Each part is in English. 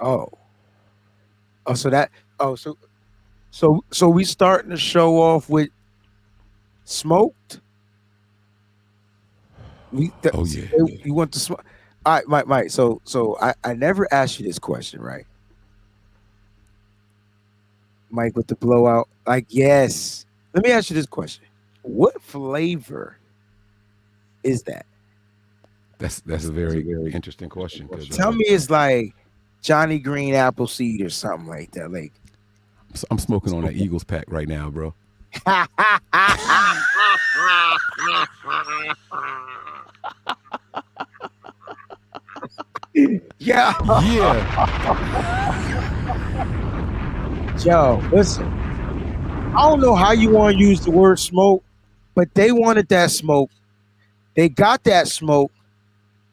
Oh, oh, so that. Oh, so we starting to show off with smoked. Oh yeah, yeah. You want to smoke? All right, Mike. So I never asked you this question, right? Mike with the blowout. Like, yes. Let me ask you this question. What flavor is that? That's a very interesting question because Tell me it's like Johnny Green Appleseed or something like that. Like I'm smoking on that Eagles pack right now, bro. yeah. Yeah. Yo, listen. I don't know how you want to use the word smoke, but they wanted that smoke. They got that smoke.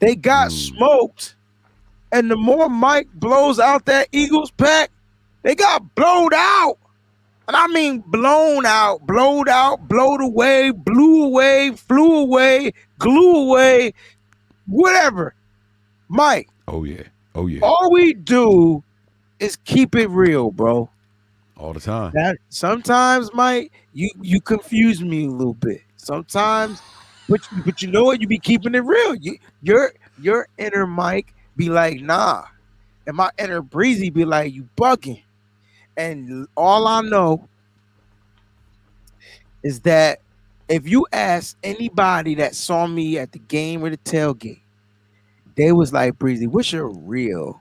They got smoked. And the more Mike blows out that Eagles pack, they got blowed out. And I mean blown out, blowed out, blowed away, blew away, flew away, glue away, whatever. Mike. Oh yeah. Oh yeah. All we do is keep it real, bro. All the time. Sometimes, Mike, you confuse me a little bit. Sometimes, but you know what? You be keeping it real. Your inner Mike be like, nah. And my inner Breezy be like, you bugging. And all I know is that if you ask anybody that saw me at the game or the tailgate, they was like, Breezy, what's your real?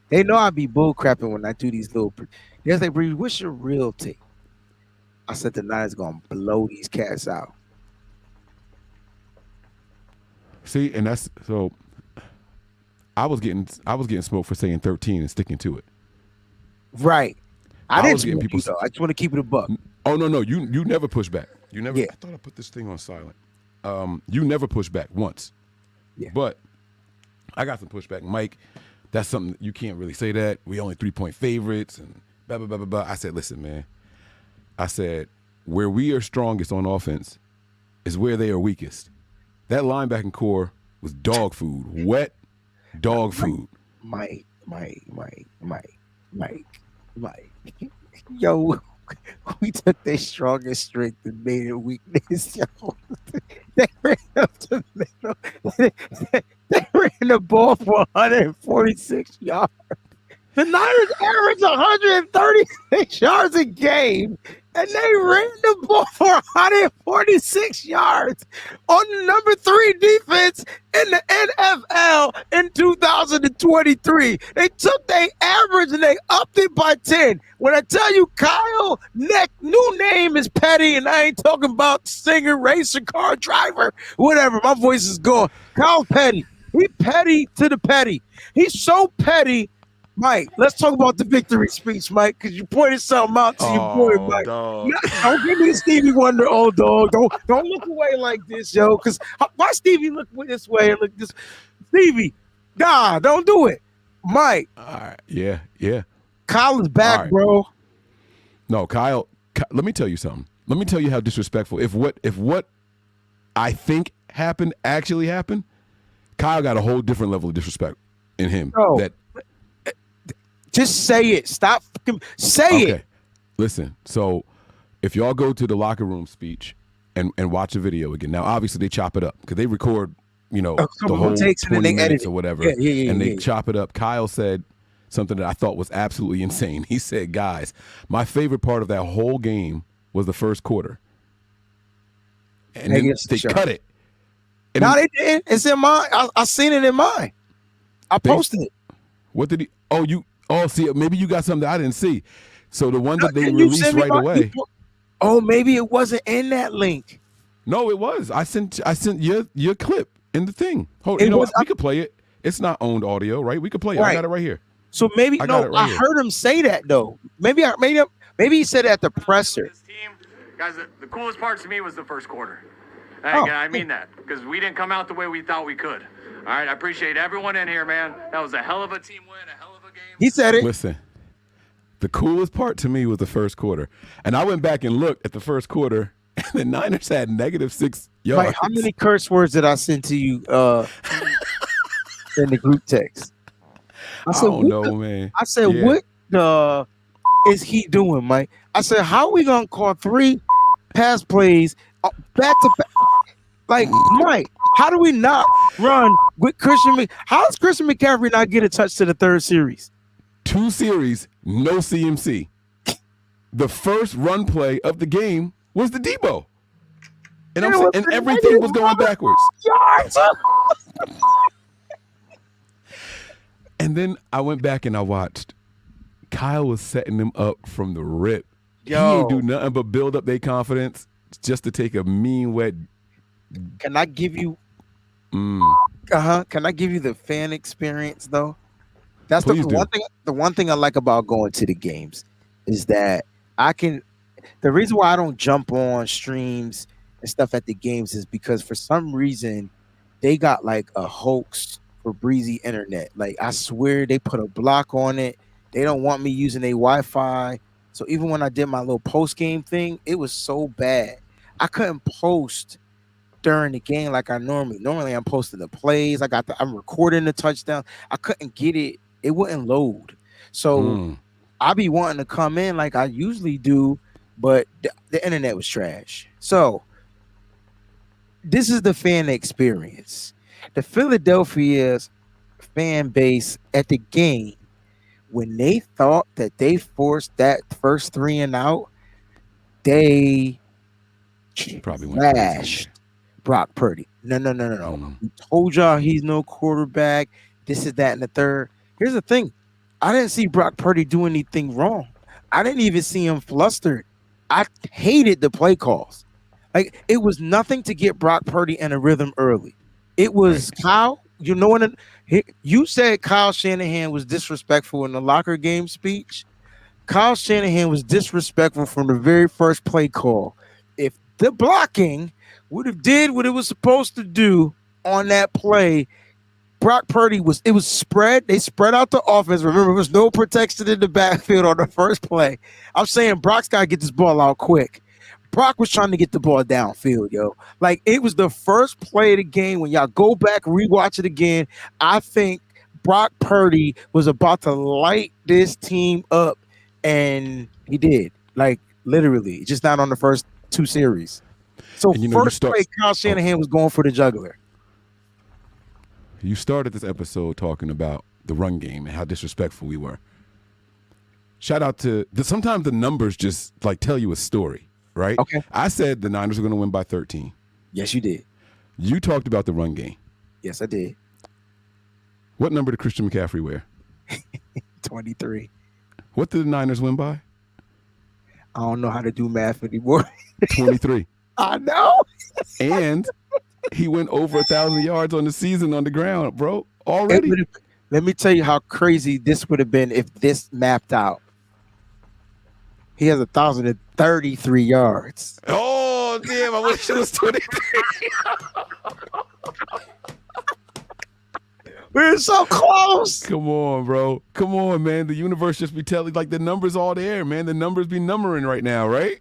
They know I be bull crapping when I do these little. They was like, Breezy, what's your real take? I said the Niners gonna blow these cats out. See, and that's so. I was getting smoked for saying 13 and sticking to it. Right. I didn't was getting people. Though. I just want to keep it a buck. Oh no, you never push back. You never. Yeah. I thought I put this thing on silent. You never push back once. Yeah. But I got some pushback, Mike. That's something you can't really say that. We only 3-point favorites and blah blah blah blah blah. I said, listen, man. I said where we are strongest on offense is where they are weakest. That linebacking core was dog food, wet dog food. Mike. Yo, we took their strongest strength and made it weakness. Yo, they ran up the middle. They ran the ball for 146 yards. The Niners averaged 136 yards a game, and they ran the ball for 146 yards on the number 3 defense in the NFL in 2023. They took their average and they upped it by 10. When I tell you Kyle Neck, new name is Petty, and I ain't talking about singer, racer, car driver, whatever. My voice is gone. Kyle Petty. He petty to the petty. He's so petty. Mike, let's talk about the victory speech, Mike, because you pointed something out to your boy, Mike. Don't give me the Stevie Wonder, old dog. Don't look away like this, yo. Because why Stevie look this way and look this? Stevie, nah, don't do it, Mike. All right, yeah. Kyle is back, right, bro. No, Kyle. Let me tell you something. Let me tell you how disrespectful. If what I think happened actually happened, Kyle got a whole different level of disrespect in him. Bro. That. Just say it. Stop. Say it. Listen. So, if y'all go to the locker room speech and watch the video again, now obviously they chop it up because they record, the whole 20 minutes or whatever, and they chop it up. Kyle said something that I thought was absolutely insane. He said, "Guys, my favorite part of that whole game was the first quarter," and then they cut it. No, they didn't. It's in mine. I seen it in mine. I posted it. What did he? Oh, see, maybe you got something that I didn't see. So the one that they released right away. Oh, maybe it wasn't in that link. No, it was. I sent your clip in the thing. Hold, what? We could play it. It's not owned audio, right? We could play it. Right. I got it right here. So maybe I heard him say that though. Maybe he said it at the presser. This team, guys, the coolest part to me was the first quarter. I mean that because we didn't come out the way we thought we could. All right, I appreciate everyone in here, man. That was a hell of a team win, a hell of a game. He said it. Listen, the coolest part to me was the first quarter. And I went back and looked at the first quarter, and the Niners had -6 yards. Right, how many curse words did I send to you in the group text? I don't know, man. I said, what the is he doing, Mike? I said, how are we gonna call 3 pass plays back to back? Like, Mike, how do we not run with Christian? How does Christian McCaffrey not get a touch to the 3rd series? 2 series, no CMC. The first run play of the game was the Debo. And, and everything was going backwards. Yards. And then I went back and I watched. Kyle was setting them up from the rip. He ain't do nothing but build up their confidence just to take a mean wet. Can I give you? Can I give you the fan experience though? That's the one thing. The one thing I like about going to the games is that I can. The reason why I don't jump on streams and stuff at the games is because for some reason they got like a hoax for breezy internet. Like I swear they put a block on it. They don't want me using their Wi-Fi. So even when I did my little post game thing, it was so bad. I couldn't post during the game like I normally I'm posting the plays. I'm recording the touchdown. I couldn't get it. It wouldn't load. So I be wanting to come in like I usually do, but the internet was trash. So this is the fan experience. The Philadelphia's fan base at the game, when they thought that they forced that first 3 and out, they probably smashed Brock Purdy. No. We told y'all he's no quarterback. This is that and the third. Here's the thing. I didn't see Brock Purdy do anything wrong. I didn't even see him flustered. I hated the play calls. Like, it was nothing to get Brock Purdy in a rhythm early. It was Kyle. You know what? You said Kyle Shanahan was disrespectful in the locker game speech. Kyle Shanahan was disrespectful from the very first play call. If the blocking would have did what it was supposed to do on that play, Brock Purdy was spread. They spread out the offense. Remember, there was no protection in the backfield on the first play. I'm saying Brock's got to get this ball out quick. Brock was trying to get the ball downfield, yo. Like, it was the first play of the game. When y'all go back, rewatch it again, I think Brock Purdy was about to light this team up, and he did. Like, literally. Just not on the first 2 series. So, first play, Kyle Shanahan was going for the juggler. You started this episode talking about the run game and how disrespectful we were. Shout out to sometimes the numbers just like tell you a story, right? Okay. I said the Niners were going to win by 13. Yes, you did. You talked about the run game. Yes, I did. What number did Christian McCaffrey wear? 23. What did the Niners win by? I don't know how to do math anymore. 23. I know. And he went over 1,000 yards on the season on the ground, bro. Already. Let me tell you how crazy this would have been if this mapped out. He has 1,033 yards. Oh, damn. I wish it was 23. We're so close. Come on, bro. Come on, man. The universe just be telling, like, the numbers all there, man. The numbers be numbering right now, right?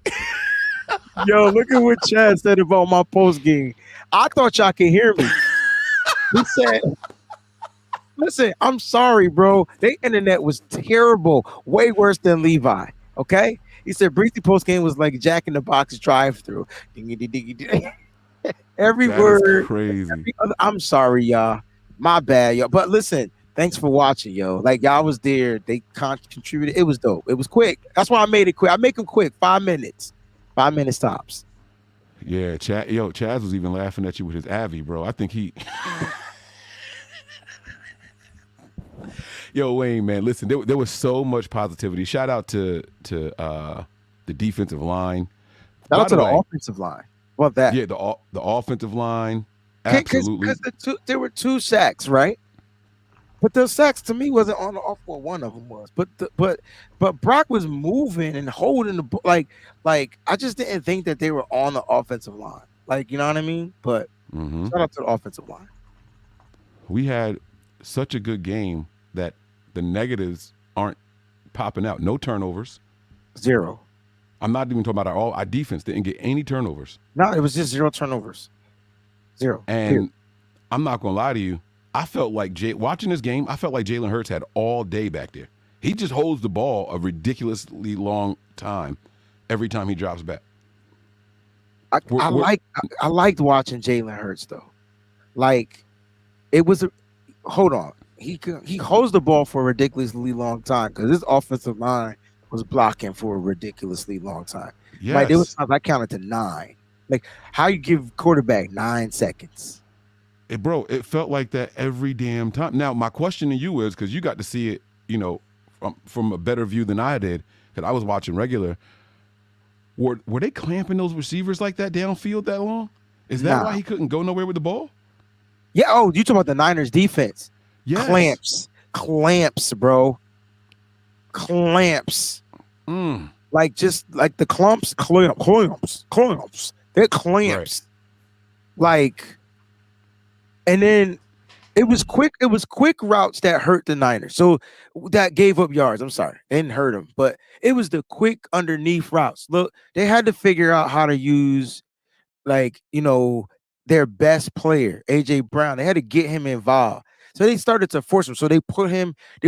Yo, look at what Chad said about my post game. I thought y'all could hear me. He said, listen, I'm sorry, bro. The internet was terrible. Way worse than Levi. Okay? He said, Breezy post game was like Jack in the Box drive through. Every that word. Is crazy. I'm sorry, y'all. My bad, y'all. But listen, thanks for watching, yo. Like, y'all was there. They contributed. It was dope. It was quick. That's why I made it quick. I make them quick. 5 minutes. 5 minutes tops. Yeah, Chaz was even laughing at you with his Avi, bro. I think he. Yo, Wayne, man, listen, there was so much positivity. Shout out to the defensive line. Shout out to the offensive line. What that? Yeah, the offensive line. Absolutely. Because there were 2 sacks, right? But the sacks to me wasn't on the off. Well, one of them was, but Brock was moving and holding the like I just didn't think that they were on the offensive line. Like, you know what I mean? But shout out to the offensive line. We had such a good game that the negatives aren't popping out. No turnovers. 0. I'm not even talking about our defense didn't get any turnovers. No, it was just 0 turnovers. 0. And I'm not gonna lie to you. I felt like watching this game, I felt like Jalen Hurts had all day back there. He just holds the ball a ridiculously long time every time he drops back. I liked watching Jalen Hurts though. Like it was hold on. He holds the ball for a ridiculously long time because his offensive line was blocking for a ridiculously long time. Yes. Like there was times I counted to 9. Like how you give quarterback 9 seconds. Bro, it felt like that every damn time. Now, my question to you is, because you got to see it, from a better view than I did, because I was watching regular. Were they clamping those receivers like that downfield that long? Is that why he couldn't go nowhere with the ball? Yeah. Oh, you talking about the Niners defense? Yes. Clamps, bro. Clamps. Like just like the clamps. They're clamps. Right. Like, and then it was quick routes that hurt the Niners. So that gave up yards. I'm sorry. They didn't hurt them, but it was the quick underneath routes. Look, they had to figure out how to use their best player, AJ Brown. They had to get him involved. So they started to force him. So there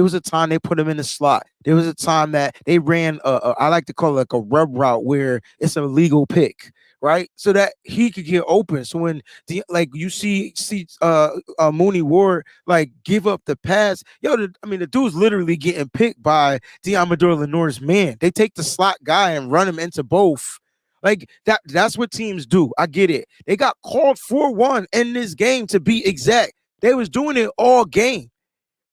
was a time they put him in the slot. There was a time that they ran I like to call it like a rub route where it's a legal pick, right? So that he could get open. So when you see Mooney Ward like give up the pass, the dude's literally getting picked by Diamador Lenoir's man. They take the slot guy and run him into both. Like that's what teams do. I get it. They got called 4-1 in this game to be exact. They was doing it all game.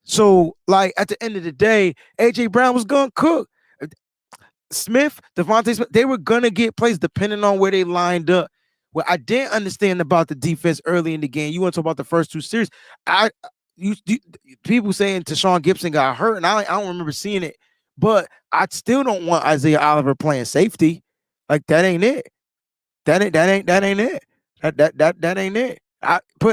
So, like, at the end of the day, A.J. Brown was going to cook. Smith, Devontae Smith, they were going to get plays depending on where they lined up. What I didn't understand about the defense early in the game, you want to talk about the first 2 series. People saying Tashawn Gibson got hurt, and I don't remember seeing it. But I still don't want Isaiah Oliver playing safety. Like, that ain't it. That ain't it. That ain't it.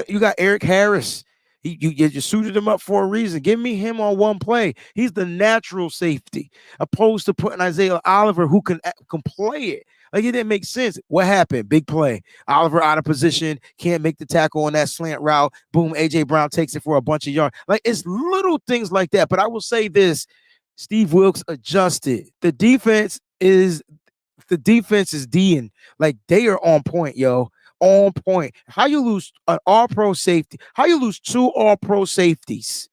You got Eric Harris. You suited him up for a reason. Give me him on one play. He's the natural safety, opposed to putting Isaiah Oliver, who can play it. Like, it didn't make sense. What happened? Big play. Oliver out of position, can't make the tackle on that slant route. Boom, A.J. Brown takes it for a bunch of yards. Like, it's little things like that. But I will say this, Steve Wilks adjusted. The defense is D'ing. Like, they are on point, yo. On point. How you lose an all-pro safety? How you lose 2 all-pro safeties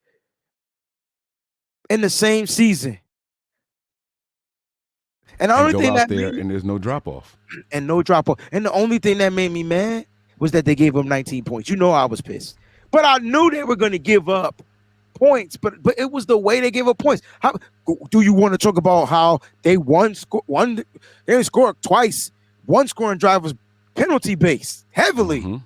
in the same season? And the only thing that and there's no drop-off. And no drop-off. And the only thing that made me mad was that they gave up 19 points. You know I was pissed. But I knew they were going to give up points, but it was the way they gave up points. How do you want to talk about how they they scored twice? One scoring drive was penalty based heavily.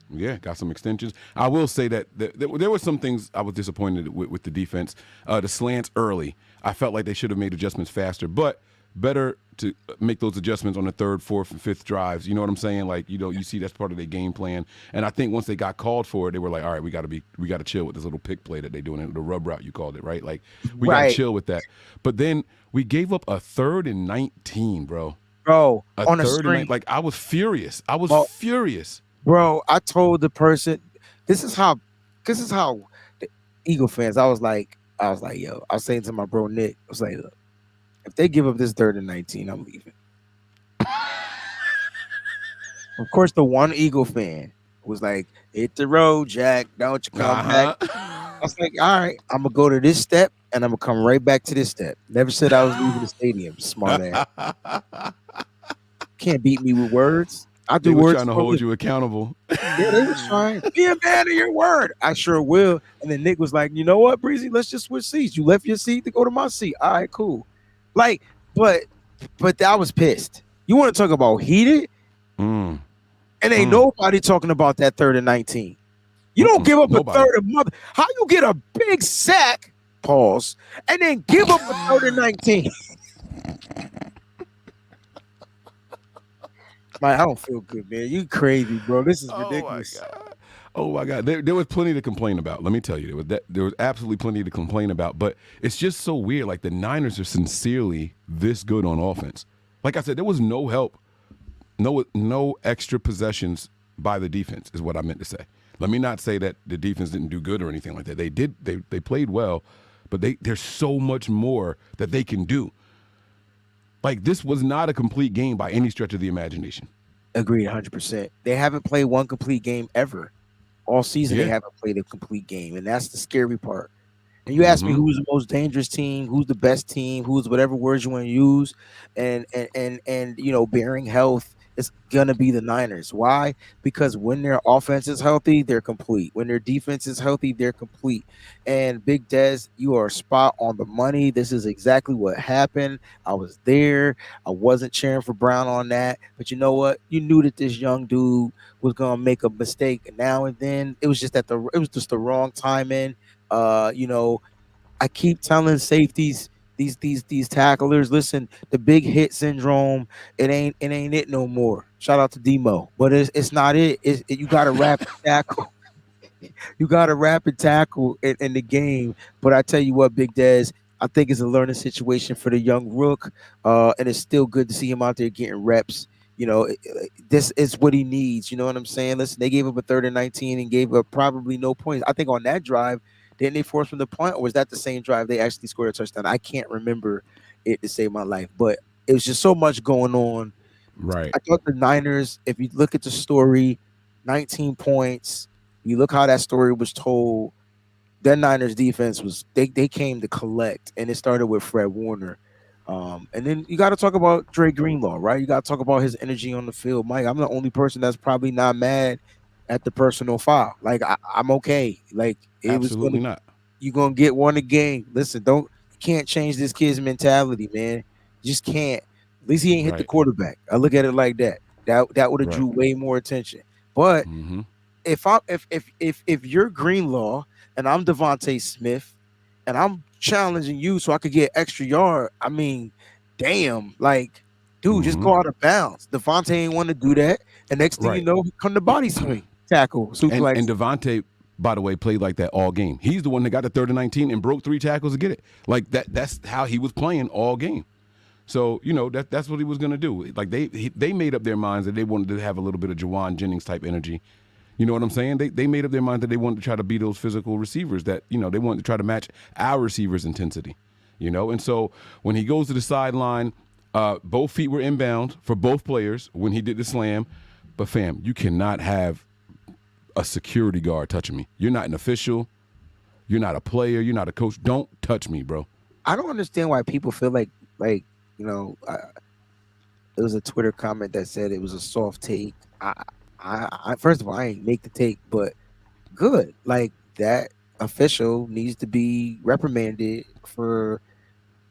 Yeah, got some extensions. I will say that there were some things I was disappointed with the defense. The slants early, I felt like they should have made adjustments faster, but better to make those adjustments on the 3rd, 4th, and 5th drives. You know what I'm saying? Like, you see that's part of their game plan. And I think once they got called for it, they were like, all right, we got to chill with this little pick play that they're doing, the rub route you called it, right? Like, we got to chill with that. But then we gave up a 3rd and 19, bro. On a 3rd and like, I was furious. Furious. Bro, I told the person, this is how the Eagle fans, I was like, yo, I was saying to my bro Nick, I was like, look, if they give up this 3rd and 19, I'm leaving. Of course, the one Eagle fan was like, hit the road, Jack. Don't you come back. I was like, all right, I'm going to go to this step, and I'm going to come right back to this step. Never said I was leaving the stadium, smart ass. Can't beat me with words. I do words. Trying to hold you accountable. Yeah, they was trying. Be a man of your word. I sure will. And then Nick was like, you know what, Breezy? Let's just switch seats. You left your seat to go to my seat. All right, cool. Like, but I was pissed. You want to talk about heated? And ain't nobody talking about that 3rd and 19. You don't give up a 3rd of mother. How you get a big sack, pause, and then give up a 3rd and 19? Man, I don't feel good, man. You crazy, bro. This is ridiculous. Oh my God. There was plenty to complain about. Let me tell you, there was absolutely plenty to complain about. But it's just so weird. Like, the Niners are sincerely this good on offense. Like I said, there was no help, no extra possessions by the defense, is what I meant to say. Let me not say that the defense didn't do good or anything like that. They did. They played well, but there's so much more that they can do. Like, this was not a complete game by any stretch of the imagination. Agreed, 100%. They haven't played one complete game ever. All season, they haven't played a complete game, and that's the scary part. And you ask me who's the most dangerous team, who's the best team, who's whatever words you want to use, and bearing health, it's gonna be the Niners. Why? Because when their offense is healthy, they're complete. When their defense is healthy, they're complete. And Big Dez, you are spot on the money. This is exactly what happened. I was there. I wasn't cheering for Brown on that, but you know what? You knew that this young dude was gonna make a mistake now and then. It was just the wrong timing. I keep telling safeties, these tacklers, listen, the big hit syndrome, it ain't it no more. Shout out to Demo, but it's not it. You got to rapid tackle. You got to rapid tackle in the game. But I tell you what, Big Dez, I think it's a learning situation for the young rook, and it's still good to see him out there getting reps. This is what he needs. You know what I'm saying? Listen, they gave up a 3rd and 19 and gave up probably no points. I think on that drive, didn't they force from the point, or was that the same drive they actually scored a touchdown? I can't remember it to save my life, but it was just so much going on. Right. I thought the Niners, if you look at the story, 19 points, you look how that story was told, that Niners defense they came to collect, and it started with Fred Warner. And then you got to talk about Dre Greenlaw, right? You got to talk about his energy on the field. Mike, I'm the only person that's probably not mad at the personal foul. Like, I'm okay. Like, absolutely not. You're gonna get one a game. Listen, you can't change this kid's mentality, man. You just can't. At least he ain't hit the quarterback. I look at it like that. That would have drew way more attention. But if you're Greenlaw and I'm Devontae Smith and I'm challenging you so I could get extra yard, I mean, damn, like, dude, just go out of bounds. Devontae ain't want to do that. And next thing you know, come the body swing, tackle, suplex. And Devontae, by the way, played like that all game. He's the one that got the 3rd and 19 and broke 3 tackles to get it. Like, that's how he was playing all game. So, that's what he was going to do. Like, they made up their minds that they wanted to have a little bit of Jawan Jennings type energy. You know what I'm saying? They made up their mind that they wanted to try to be those physical receivers that, they wanted to try to match our receivers' intensity. And so when he goes to the sideline, both feet were inbound for both players when he did the slam. But, fam, you cannot have a security guard touching me. You're not an official. You're not a player. You're not a coach. Don't touch me, bro. I don't understand why people feel like there was a Twitter comment that said it was a soft take. I first of all, I ain't make the take, but good. Like, that official needs to be reprimanded for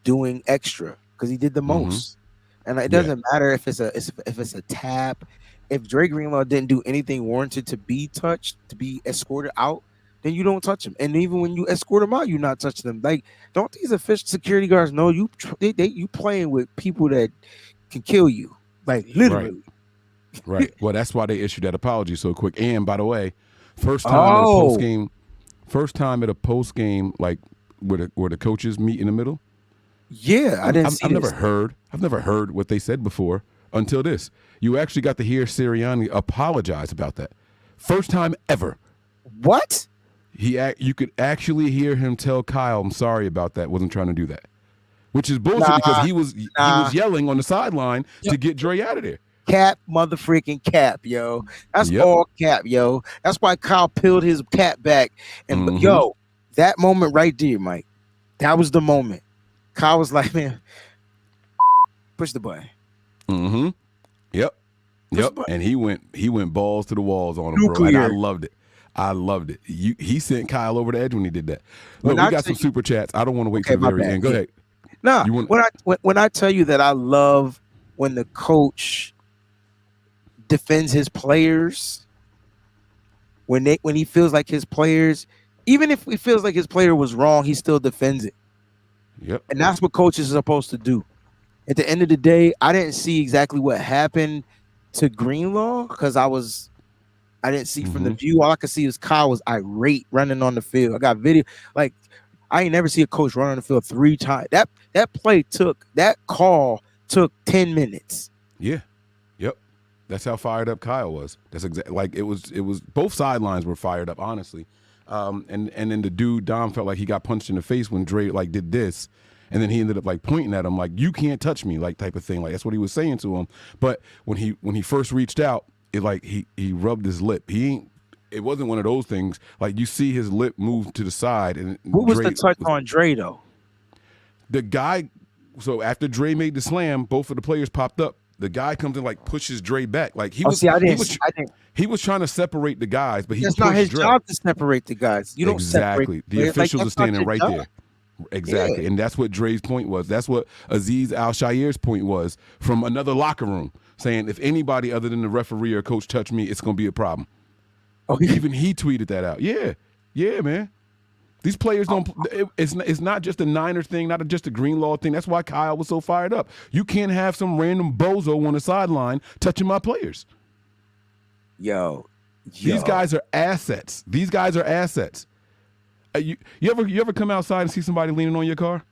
doing extra because he did the most. And it doesn't matter if it's a tap. If Dre Greenlaw didn't do anything warranted to be touched, to be escorted out, then you don't touch him. And even when you escort him out, you not touch them. Like, don't these official security guards know you playing with people that can kill you? Like, literally. Right. Well, that's why they issued that apology so quick. And by the way, first time at a post game, like where the coaches meet in the middle. Yeah, I've never heard what they said before until this. You actually got to hear Sirianni apologize about that. First time ever. What? You could actually hear him tell Kyle, "I'm sorry about that. Wasn't trying to do that." Which is bullshit because he was yelling on the sideline to get Dre out of there. Cap, motherfreaking cap, yo. That's all cap, yo. That's why Kyle peeled his cap back. And yo, that moment right there, Mike, that was the moment. Kyle was like, man, push the button. Yep. And he went balls to the walls on him, bro. And I loved it. He sent Kyle over the edge when he did that. Look, we got some super chats. I don't want to wait till the very end. Go ahead. No, when I tell you that I love when the coach defends his players, when he feels like his players, even if he feels like his player was wrong, he still defends it. Yep. And that's what coaches are supposed to do. At the end of the day, I didn't see exactly what happened to Greenlaw because I didn't see from the view. All I could see was Kyle was irate running on the field. I got video. Like, I ain't never see a coach run on the field 3 times. That call took 10 minutes. Yeah. Yep. That's how fired up Kyle was. That's exactly like it was. Both sidelines were fired up, honestly. And then the dude Dom felt like he got punched in the face when Dre like did this, and then he ended up like pointing at him like you can't touch me like type of thing. Like that's what he was saying to him. But when he first reached out, it like he rubbed his lip. It wasn't one of those things. Like you see his lip move to the side. And what was the touch on Dre though? The guy. So after Dre made the slam, both of the players popped up. The guy comes in like pushes Dre back. Like he was trying to separate the guys, but that's not his job to separate the guys. You don't separate the officials are standing right there. Exactly. Yeah. And that's what Dre's point was. That's what Aziz Al-Shair's point was from another locker room, saying if anybody other than the referee or coach touch me, it's gonna be a problem. Oh, even he tweeted that out. Yeah, man. These players don't. It's not just a Niner thing, not just a Greenlaw thing. That's why Kyle was so fired up. You can't have some random bozo on the sideline touching my players. Yo. These guys are assets. You ever come outside and see somebody leaning on your car?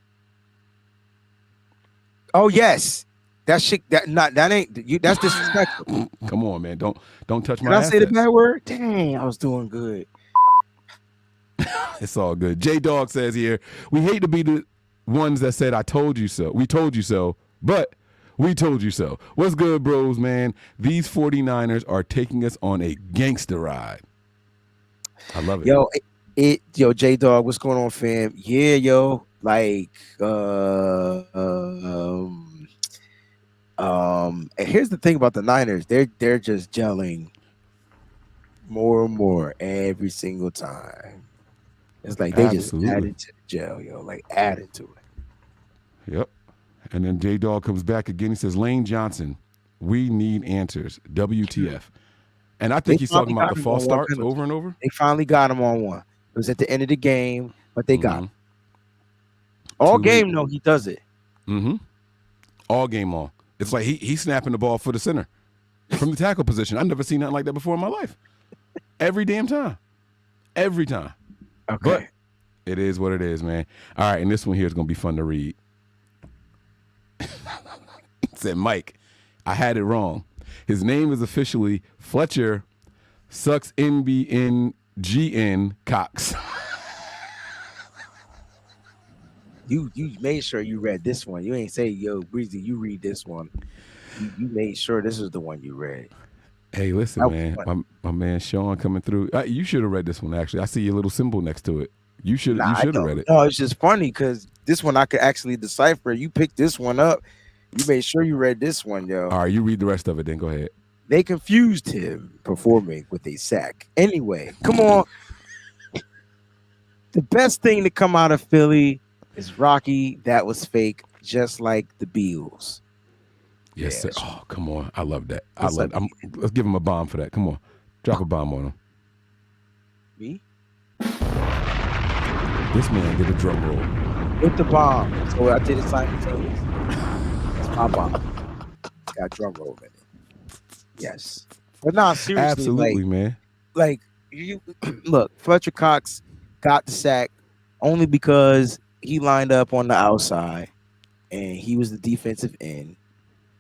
Oh yes, that shit. That ain't you. That's disrespectful. Come on, man. Don't touch my. Did I say the bad word? Dang, I was doing good. It's all good. J-Dog says here, we hate to be the ones that said, I told you so. We told you so, but we told you so. What's good, bros, man? These 49ers are taking us on a gangster ride. I love it. Yo, J-Dog, what's going on, fam? Yeah, yo, like, and here's the thing about the Niners. They're just gelling more and more every single time. It's like they just added to the gel, yo, like added to it. Yep. And then J-Dog comes back again. He says, Lane Johnson, we need answers. WTF. And I think he's talking about the false starts over and over. They finally got him on one. It was at the end of the game, but they got him. All game, no, he does it. Mm-hmm. All game long. It's like he's snapping the ball for the center from the tackle position. I've never seen nothing like that before in my life. Every damn time. Every time. Okay. But it is what it is, man. All right, and this one here is going to be fun to read. It said, Mike, I had it wrong. His name is officially Fletcher Sucks NBNGN Cox. You made sure you read this one. You ain't say, yo, Breezy, you read this one. You made sure this is the one you read. Hey, listen, man. My man Sean coming through. You should have read this one, actually. I see your little symbol next to it. You should have read it. No, it's just funny because this one I could actually decipher. You picked this one up. You made sure you read this one, yo. All right, you read the rest of it then. Go ahead. They confused him performing with a sack. Anyway, come on. The best thing to come out of Philly is Rocky. That was fake, just like the Beals. Yes, sir. Oh, come on. I love that. Let's give him a bomb for that. Come on. Drop a bomb on him. Me? This man did a drum roll. With the bomb. So I did it simultaneously. That's my bomb. Got drum roll in it. Yes. But no, seriously. Absolutely, man. Like, you look, Fletcher Cox got the sack only because he lined up on the outside and he was the defensive end.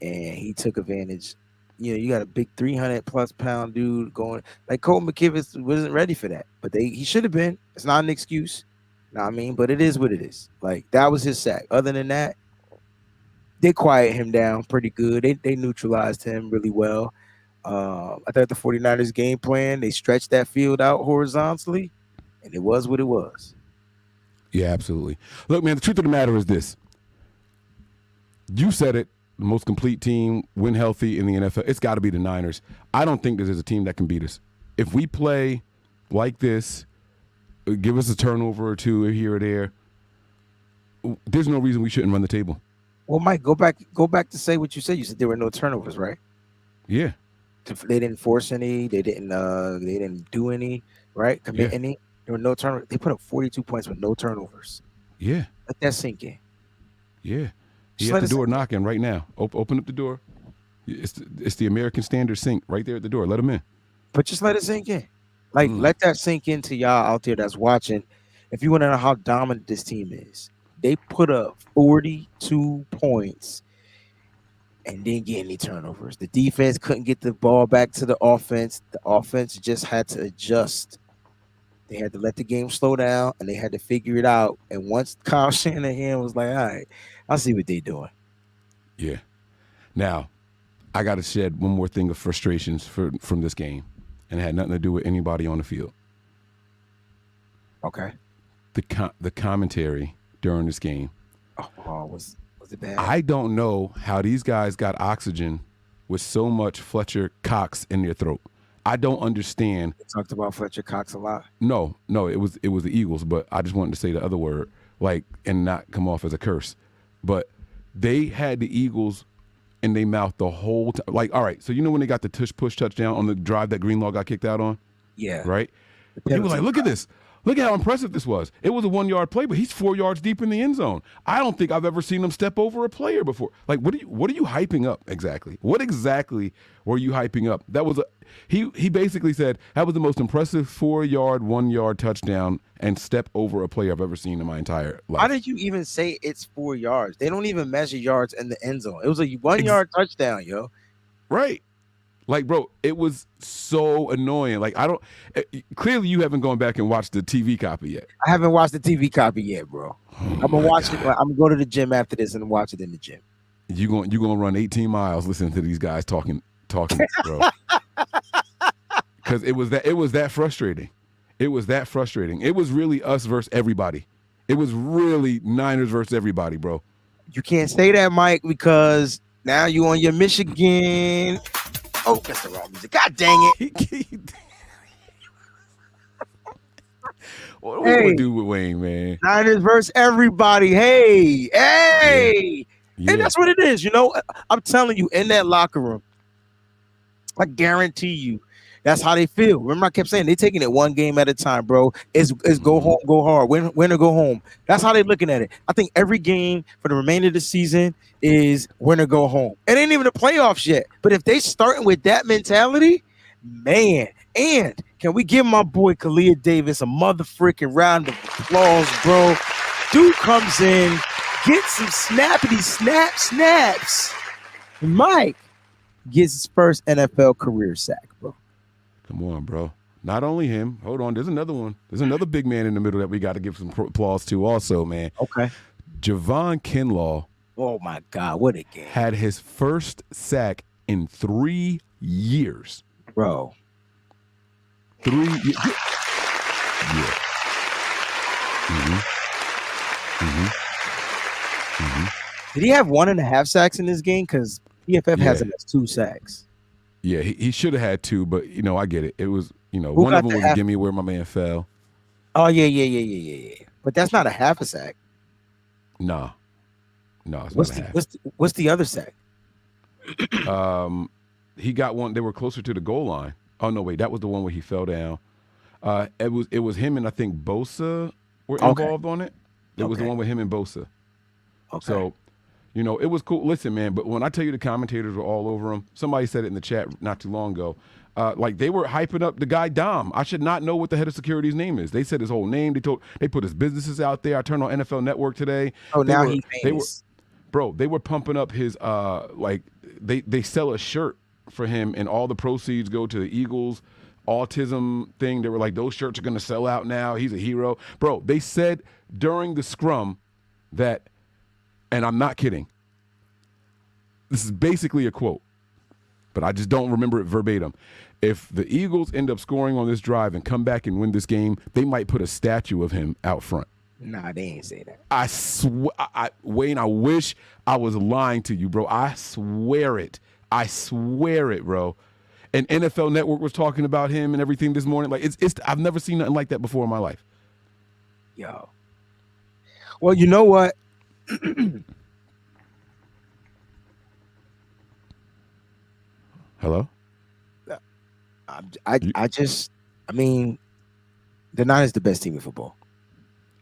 And he took advantage. You know, you got a big 300+ pound dude going. Like Cole McKivitz wasn't ready for that, but he should have been. It's not an excuse. Know what I mean? But it is what it is. Like, that was his sack. Other than that, they quiet him down pretty good. They neutralized him really well. I thought the 49ers game plan, they stretched that field out horizontally, and it was what it was. Yeah, absolutely. Look, man, the truth of the matter is this. You said it. The most complete team, win healthy in the NFL. It's got to be the Niners. I don't think there's a team that can beat us. If we play like this, give us a turnover or two here or there, there's no reason we shouldn't run the table. Well, Mike, go back to say what you said. You said there were no turnovers, right? Yeah. They didn't force any. They didn't do any, right? Commit any. There were no turnovers. They put up 42 points with no turnovers. Yeah. Let that sink in. Yeah. He's at the door knocking right now. Open up the door. It's the American Standard sink right there at the door. Let him in. But just let it sink in. Like, let that sink into y'all out there that's watching. If you want to know how dominant this team is, they put up 42 points and didn't get any turnovers. The defense couldn't get the ball back to the offense. The offense just had to adjust. They had to let the game slow down, and they had to figure it out. And once Kyle Shanahan was like, all right, I'll see what they're doing. Yeah. Now, I got to shed one more thing of frustrations from this game, and it had nothing to do with anybody on the field. Okay. The commentary during this game. Oh, was it bad? I don't know how these guys got oxygen with so much Fletcher Cox in their throat. I don't understand. We talked about Fletcher Cox a lot. No, it was the Eagles, but I just wanted to say the other word, and not come off as a curse. But they had the Eagles in their mouth the whole time. All right, so you know when they got the push touchdown on the drive that Greenlaw got kicked out on? Yeah. Right? He was like, look at this. Look at how impressive this was. It was a 1-yard play, but he's 4 yards deep in the end zone. I don't think I've ever seen him step over a player before. What are you hyping up exactly? What exactly were you hyping up? That was he basically said that was the most impressive 4-yard, 1-yard touchdown and step over a player I've ever seen in my entire life. Why did you even say it's 4 yards? They don't even measure yards in the end zone. It was a 1-yard touchdown, yo. Right. Bro, it was so annoying. Clearly you haven't gone back and watched the TV copy yet. I haven't watched the TV copy yet, bro. I'm gonna watch it. I'm gonna go to the gym after this and watch it in the gym. You gonna run 18 miles listening to these guys talking, bro. Because it was that frustrating. It was that frustrating. It was really us versus everybody. It was really Niners versus everybody, bro. You can't say that, Mike, because now you on your Michigan. Oh, that's the wrong music. God dang it. What are we going to do with Wayne, man? Niners versus everybody. Hey. Yeah. And that's what it is. You know, I'm telling you, in that locker room, I guarantee you, that's how they feel. Remember, I kept saying they're taking it one game at a time, bro. It's go home, go hard, win or go home. That's how they're looking at it. I think every game for the remainder of the season is win or go home. It ain't even the playoffs yet. But if they starting with that mentality, man, and can we give my boy Kalia Davis a motherfucking round of applause, bro? Dude comes in, gets some snaps. Mike gets his first NFL career sack, bro. Come on, bro. Not only him. Hold on. There's another one. There's another big man in the middle that we got to give some applause to also, man. Okay. Javon Kinlaw. Oh, my God. What a game. Had his first sack in 3 years. Bro. 3 years. Yeah. Did he have 1.5 sacks in this game? Because PFF has him as 2 sacks. Yeah, he should have had 2, but, I get it. It was, one of them was a gimme where my man fell. Oh, yeah. But that's not a half a sack. No, it's not a half. What's the other sack? He got one. They were closer to the goal line. Oh, no, wait. That was the one where he fell down. It was him and I think Bosa were involved on it. It was the one with him and Bosa. Okay. So, it was cool. Listen, man, but when I tell you the commentators were all over him, somebody said it in the chat not too long ago. They were hyping up the guy Dom. I should not know what the head of security's name is. They said his whole name. They put his businesses out there. I turned on NFL Network today. Oh, now he's famous. They were pumping up his they sell a shirt for him and all the proceeds go to the Eagles autism thing. They were like, those shirts are going to sell out now. He's a hero. Bro, they said during the scrum that, and I'm not kidding, this is basically a quote, but I just don't remember it verbatim. If the Eagles end up scoring on this drive and come back and win this game, they might put a statue of him out front. Nah, they ain't say that. Wayne, I wish I was lying to you, bro. I swear it, bro. And NFL Network was talking about him and everything this morning. I've never seen nothing like that before in my life. Yo. Well, you know what? Hello? I mean, the Niners the best team in football.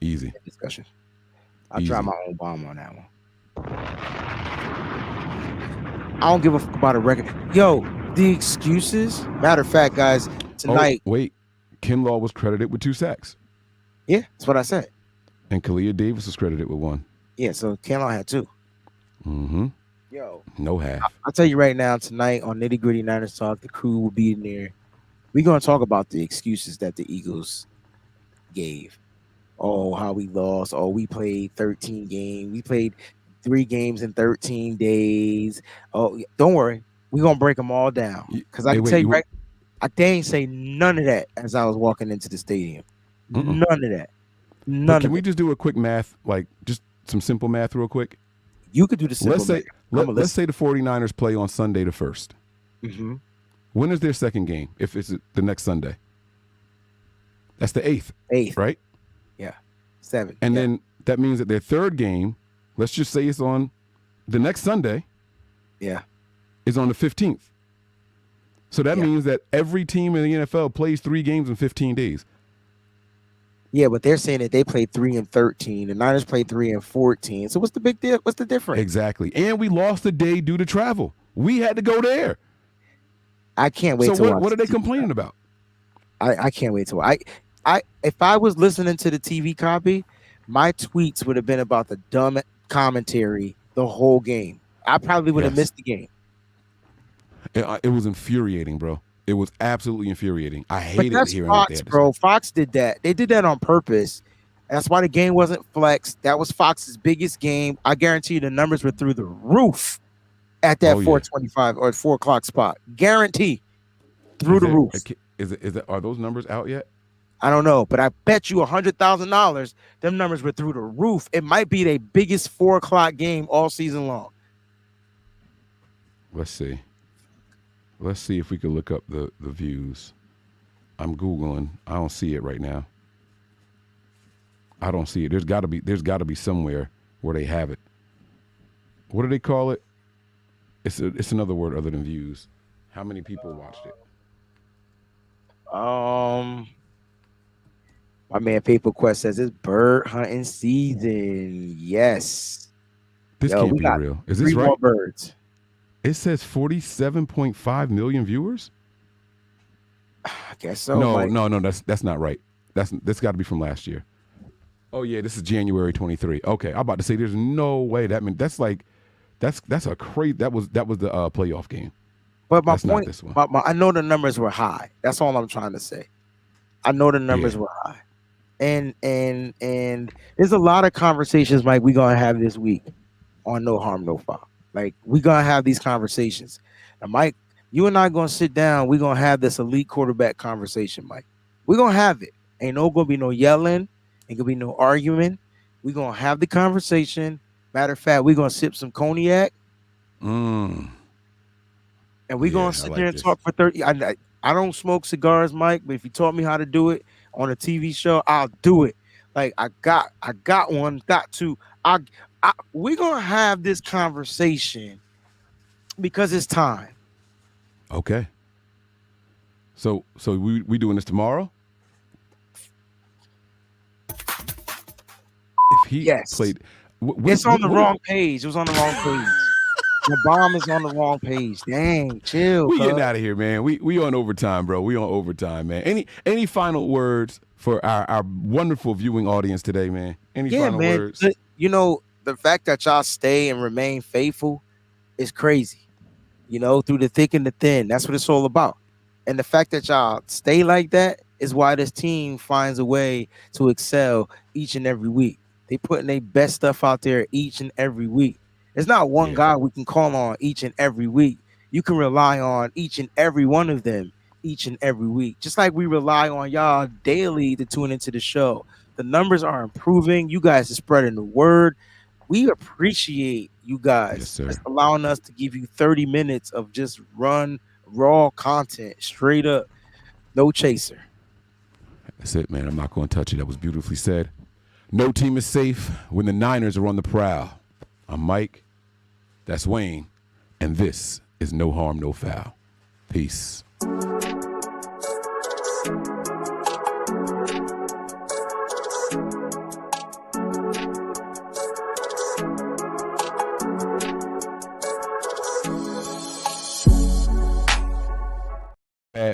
Easy. Discussion. I'll try my own bomb on that one. I don't give a fuck about a record. Yo, the excuses. Matter of fact, guys, tonight. Oh, wait. Kinlaw was credited with 2 sacks. Yeah, that's what I said. And Kalia Davis was credited with 1. Yeah, so Kinlaw had 2. Mm-hmm. Yo, No half. I'll tell you right now, tonight on Nitty Gritty Niners Talk, the crew will be in there. We're going to talk about the excuses that the Eagles gave. Oh, how we lost. Oh, we played 13 games. We played 3 games in 13 days. Oh, don't worry. We're going to break them all down. Because I can tell you right, they ain't say none of that as I was walking into the stadium. None of that. But can we just do a quick math, like just some simple math real quick? You could do the simple math. Let's say the 49ers play on Sunday the 1st. Mm-hmm. When is their second game, if it's the next Sunday? That's the 8th. 8th. Right? Yeah. 7th. And then that means that their third game, let's just say it's on the next Sunday. Yeah. Is on the 15th. So that means that every team in the NFL plays 3 games in 15 days. Yeah, but they're saying that they played 3 and 13. The Niners played 3 and 14. So what's the big deal? What's the difference? Exactly. And we lost a day due to travel. We had to go there. I can't wait to watch. What are they complaining about? I can't wait to if I was listening to the TV copy, my tweets would have been about the dumb commentary the whole game. I probably would have missed the game. It was infuriating, bro. It was absolutely infuriating. I hated hearing Fox, what they had to bro. say. Fox did that. They did that on purpose. That's why the game wasn't flexed. That was Fox's biggest game. I guarantee you the numbers were through the roof at that 4:25 or 4 o'clock spot. Guarantee through the roof. Are those numbers out yet? I don't know, but I bet you $100,000 them numbers were through the roof. It might be their biggest 4 o'clock game all season long. Let's see. Let's see if we can look up the views. I'm Googling. I don't see it right now. I don't see it. There's got to be somewhere where they have it. What do they call it? It's another word other than views. How many people watched it? My man Paper Quest says it's bird hunting season. Yes. This can't be real. Is this 3 right? more birds. It says 47.5 million viewers. I guess so. No, that's not right. That's got to be from last year. Oh yeah, this is January 23. Okay, I'm about to say there's no way that's a crazy. That was the playoff game. But my point, I know the numbers were high. That's all I'm trying to say. I know the numbers were high, and there's a lot of conversations, Mike, we're gonna have this week on No Harm No Foul. Like, we're gonna have these conversations. And Mike, you and I gonna sit down. We're gonna have this elite quarterback conversation, Mike. We're gonna have it. Ain't gonna be no yelling. Ain't gonna be no arguing. We're gonna have the conversation. Matter of fact, we're gonna sip some cognac. And we're gonna sit there and talk for 30. I don't smoke cigars, Mike, but if you taught me how to do it on a TV show, I'll do it. Like, I got one, got two. We're gonna have this conversation because it's time. Okay. So we doing this tomorrow? If he played, it's on the wrong page. It was on the wrong page. The bomb is on the wrong page. Dang, chill. We getting out of here, man. We on overtime, bro. We on overtime, man. Any final words for our wonderful viewing audience today, man? Any final words? You know, the fact that y'all stay and remain faithful is crazy. You know, through the thick and the thin. That's what it's all about. And the fact that y'all stay like that is why this team finds a way to excel each and every week. They putting their best stuff out there each and every week. There's not one guy we can call on each and every week. You can rely on each and every one of them each and every week. Just like we rely on y'all daily to tune into the show. The numbers are improving. You guys are spreading the word. We appreciate you guys just allowing us to give you 30 minutes of just run raw content, straight up, no chaser. That's it, man. I'm not going to touch it. That was beautifully said. No team is safe when the Niners are on the prowl. I'm Mike. That's Wayne. And this is No Harm, No Foul. Peace.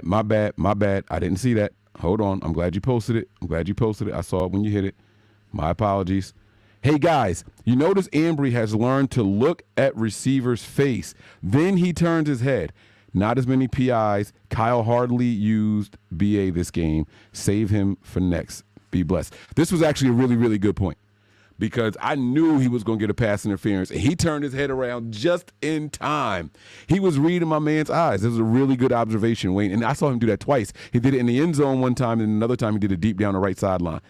My bad. I didn't see that. Hold on. I'm glad you posted it. I saw it when you hit it. My apologies. Hey guys, you notice Ambry has learned to look at receiver's face. Then he turns his head. Not as many PIs. Kyle hardly used BA this game. Save him for next. Be blessed. This was actually a really, really good point because I knew he was going to get a pass interference, and he turned his head around just in time. He was reading my man's eyes. This was a really good observation, Wayne, and I saw him do that twice. He did it in the end zone one time, and another time he did it deep down the right sideline.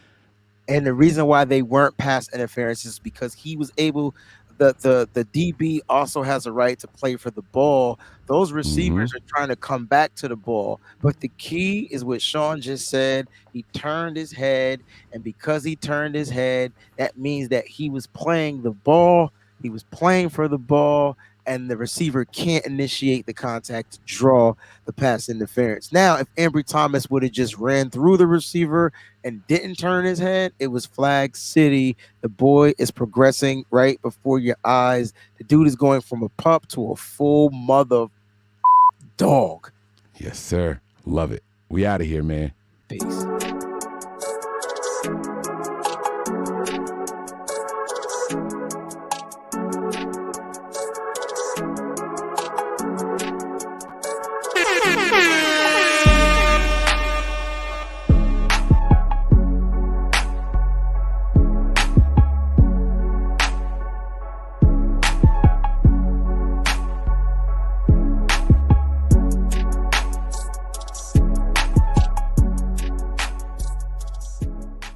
And the reason why they weren't pass interference is because he was able. The DB also has a right to play for the ball. Those receivers are trying to come back to the ball. But the key is what Sean just said. He turned his head, and because he turned his head, that means that he was playing the ball. He was playing for the ball, and the receiver can't initiate the contact to draw the pass interference. Now, if Ambry Thomas would have just ran through the receiver and didn't turn his head, it was flag city. The boy is progressing right before your eyes. The dude is going from a pup to a full mother dog. Yes, sir. Love it. We out of here, man. Peace.